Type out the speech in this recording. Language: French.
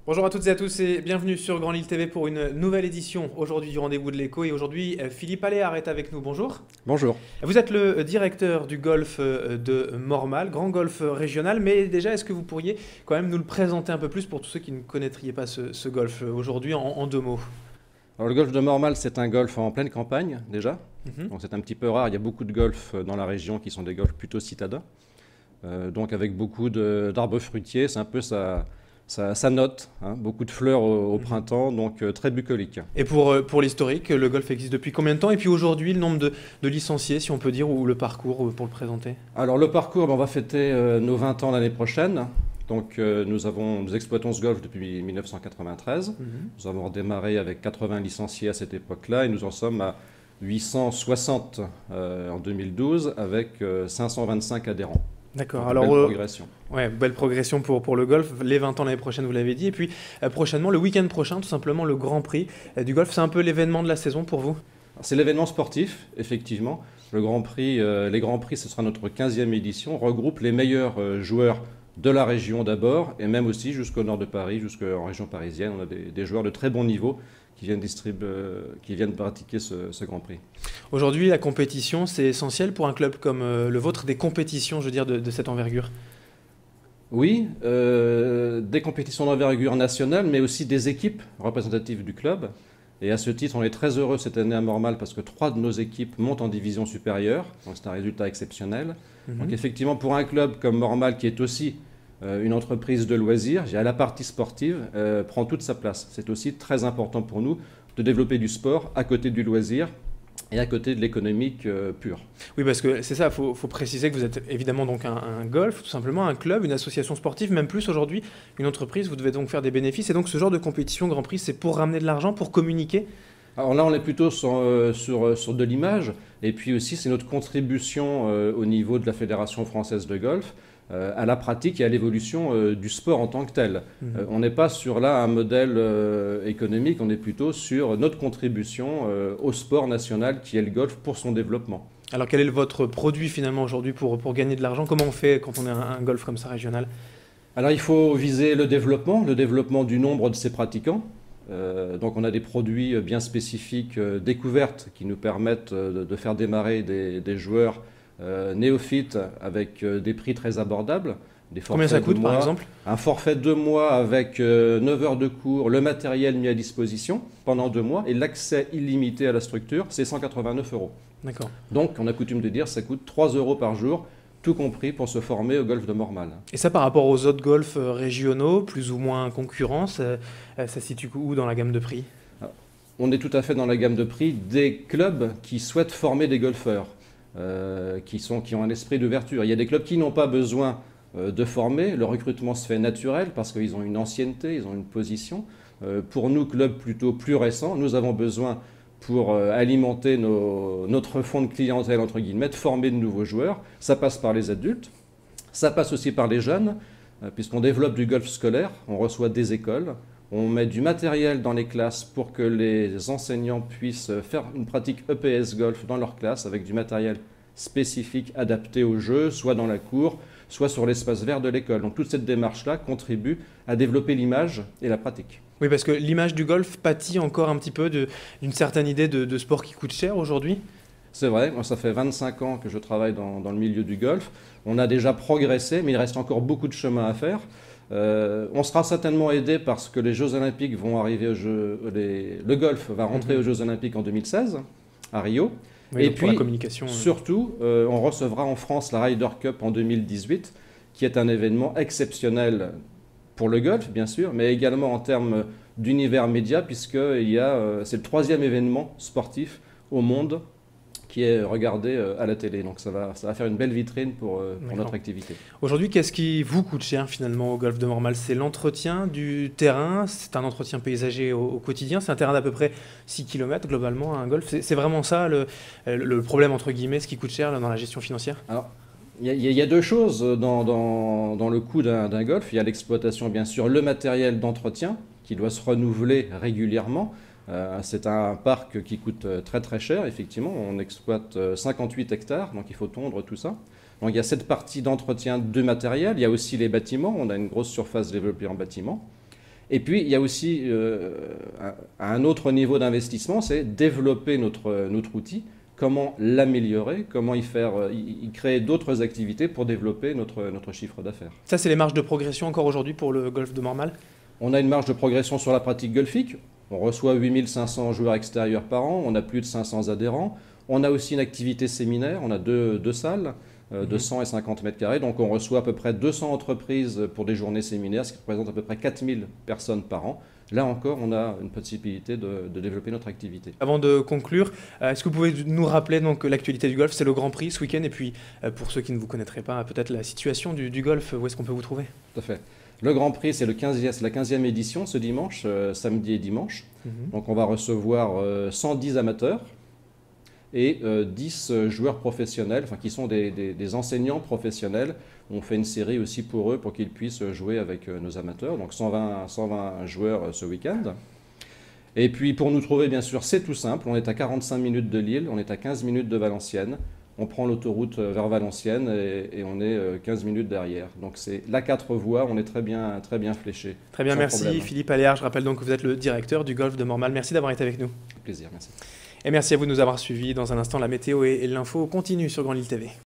Bonjour à toutes et à tous et bienvenue sur Grand Lille TV pour une nouvelle édition aujourd'hui du Rendez-vous de l'Écho. Et aujourd'hui, Philippe Alléard est avec nous. Bonjour. Bonjour. Vous êtes le directeur du golf de Mormal, grand golf régional. Mais déjà, est-ce que vous pourriez quand même nous le présenter un peu plus pour tous ceux qui ne connaîtraient pas ce golf aujourd'hui en deux mots? Alors, le golf de Mormal, c'est un golf en pleine campagne déjà. Mhm. Donc c'est un petit peu rare. Il y a beaucoup de golfs dans la région qui sont des golfs plutôt citadins. Donc avec beaucoup d'arbres fruitiers, c'est un peu sa note, hein. Beaucoup de fleurs au printemps, donc très bucolique. Et pour l'historique, le golf existe depuis combien de temps? Et puis aujourd'hui, le nombre de licenciés, si on peut dire, ou le parcours pour le présenter? Alors le parcours, on va fêter nos 20 ans l'année prochaine. Donc nous exploitons ce golf depuis 1993. Mhm. Nous avons démarré avec 80 licenciés à cette époque-là et nous en sommes à 860 en 2012 avec 525 adhérents. D'accord. Donc, Alors, belle progression. ouais, belle progression pour le golf. Les 20 ans l'année prochaine, vous l'avez dit. Et puis prochainement, le week-end prochain, tout simplement, le Grand Prix du golf. C'est un peu l'événement de la saison pour vous? C'est l'événement sportif, effectivement. Le Grand Prix, les Grands Prix, ce sera notre 15e édition, regroupe les meilleurs joueurs de la région d'abord, et même aussi jusqu'au nord de Paris, jusqu'en région parisienne. On a des joueurs de très bon niveau qui viennent pratiquer ce Grand Prix. Aujourd'hui, la compétition, c'est essentiel pour un club comme le vôtre, des compétitions, je veux dire, de cette envergure. Oui, des compétitions d'envergure nationale, mais aussi des équipes représentatives du club. Et à ce titre, on est très heureux cette année à Mormal parce que 3 de nos équipes montent en division supérieure. Donc c'est un résultat exceptionnel. Donc effectivement, pour un club comme Mormal, qui est aussi une entreprise de loisirs, la partie sportive prend toute sa place. C'est aussi très important pour nous de développer du sport à côté du loisir et à côté de l'économique pure. Oui, parce que c'est ça, faut préciser que vous êtes évidemment donc un golf, tout simplement un club, une association sportive, même plus aujourd'hui, une entreprise, vous devez donc faire des bénéfices. Et donc ce genre de compétition Grand Prix, c'est pour ramener de l'argent, pour communiquer? Alors là, on est plutôt sur de l'image, et puis aussi c'est notre contribution au niveau de la Fédération française de golf à la pratique et à l'évolution du sport en tant que tel. On n'est pas sur là un modèle économique, on est plutôt sur notre contribution au sport national qui est le golf pour son développement. Alors quel est votre produit finalement aujourd'hui pour gagner de l'argent? Comment on fait quand on est un golf comme ça régional? Alors il faut viser le développement du nombre de ses pratiquants. Donc on a des produits bien spécifiques, découvertes, qui nous permettent de faire démarrer des joueurs néophytes avec des prix très abordables. Combien ça coûte par exemple? Un forfait de 2 mois avec 9 heures de cours, le matériel mis à disposition pendant 2 mois et l'accès illimité à la structure, c'est 189 €. D'accord. Donc on a coutume de dire ça coûte 3 € par jour, tout compris pour se former au golf de Mormal. Et ça par rapport aux autres golfs régionaux, plus ou moins concurrents, ça se situe où dans la gamme de prix? On est tout à fait dans la gamme de prix des clubs qui souhaitent former des golfeurs, qui ont un esprit d'ouverture. Il y a des clubs qui n'ont pas besoin de former, le recrutement se fait naturel parce qu'ils ont une ancienneté, ils ont une position. Pour nous, clubs plutôt plus récents, nous avons besoin, pour alimenter notre fonds de clientèle, entre guillemets, de former de nouveaux joueurs. Ça passe par les adultes, ça passe aussi par les jeunes, puisqu'on développe du golf scolaire, on reçoit des écoles, on met du matériel dans les classes pour que les enseignants puissent faire une pratique EPS golf dans leur classe avec du matériel spécifique adapté au jeu, soit dans la cour, soit sur l'espace vert de l'école. Donc toute cette démarche-là contribue à développer l'image et la pratique. Oui, parce que l'image du golf pâtit encore un petit peu d'une certaine idée de sport qui coûte cher aujourd'hui. C'est vrai, moi ça fait 25 ans que je travaille dans le milieu du golf. On a déjà progressé, mais il reste encore beaucoup de chemin à faire. On sera certainement aidé parce que les Jeux Olympiques vont arriver le golf va rentrer aux Jeux Olympiques en 2016 à Rio. Oui, et pour la puis, communication. surtout, on recevra en France la Ryder Cup en 2018, qui est un événement exceptionnel pour le golf, bien sûr, mais également en termes d'univers média, puisque c'est le 3e événement sportif au monde qui est regardé à la télé. Donc ça va faire une belle vitrine pour notre activité. Aujourd'hui, qu'est-ce qui vous coûte cher finalement au golf de Mormal? C'est l'entretien du terrain, c'est un entretien paysager au quotidien, c'est un terrain d'à peu près 6 km globalement, un golf. C'est vraiment ça le problème entre guillemets, ce qui coûte cher là, dans la gestion financière? Alors, il y a 2 choses dans le coût d'un golf. Il y a l'exploitation, bien sûr, le matériel d'entretien qui doit se renouveler régulièrement. C'est un parc qui coûte très très cher, effectivement. On exploite 58 hectares, donc il faut tondre tout ça. Donc il y a cette partie d'entretien de matériel. Il y a aussi les bâtiments. On a une grosse surface développée en bâtiment. Et puis, il y a aussi un autre niveau d'investissement, c'est développer notre outil, comment l'améliorer, comment y créer d'autres activités pour développer notre chiffre d'affaires. Ça, c'est les marges de progression encore aujourd'hui pour le golf de Mormal? On a une marge de progression sur la pratique golfique. On reçoit 8500 joueurs extérieurs par an, on a plus de 500 adhérents. On a aussi une activité séminaire, on a deux salles de 100 et 50 mètres carrés. Donc on reçoit à peu près 200 entreprises pour des journées séminaires, ce qui représente à peu près 4000 personnes par an. Là encore, on a une possibilité de développer notre activité. Avant de conclure, est-ce que vous pouvez nous rappeler donc l'actualité du golf? C'est le Grand Prix ce week-end, et puis pour ceux qui ne vous connaîtraient pas, peut-être la situation du golf, où est-ce qu'on peut vous trouver? Tout à fait. Le Grand Prix, c'est la 15e édition ce dimanche, samedi et dimanche. Donc on va recevoir 110 amateurs et 10 joueurs professionnels, enfin, qui sont des enseignants professionnels. On fait une série aussi pour eux, pour qu'ils puissent jouer avec nos amateurs. Donc 120 joueurs ce week-end. Et puis pour nous trouver, bien sûr, c'est tout simple. On est à 45 minutes de Lille, on est à 15 minutes de Valenciennes. On prend l'autoroute vers Valenciennes et on est 15 minutes derrière. Donc c'est la 4 voies, on est très bien fléché. Très bien, merci problème. Philippe Aléard. Je rappelle donc que vous êtes le directeur du golf de Mormal. Merci d'avoir été avec nous. Plaisir, merci. Et merci à vous de nous avoir suivis. Dans un instant, la météo et l'info continue sur Grand Lille TV.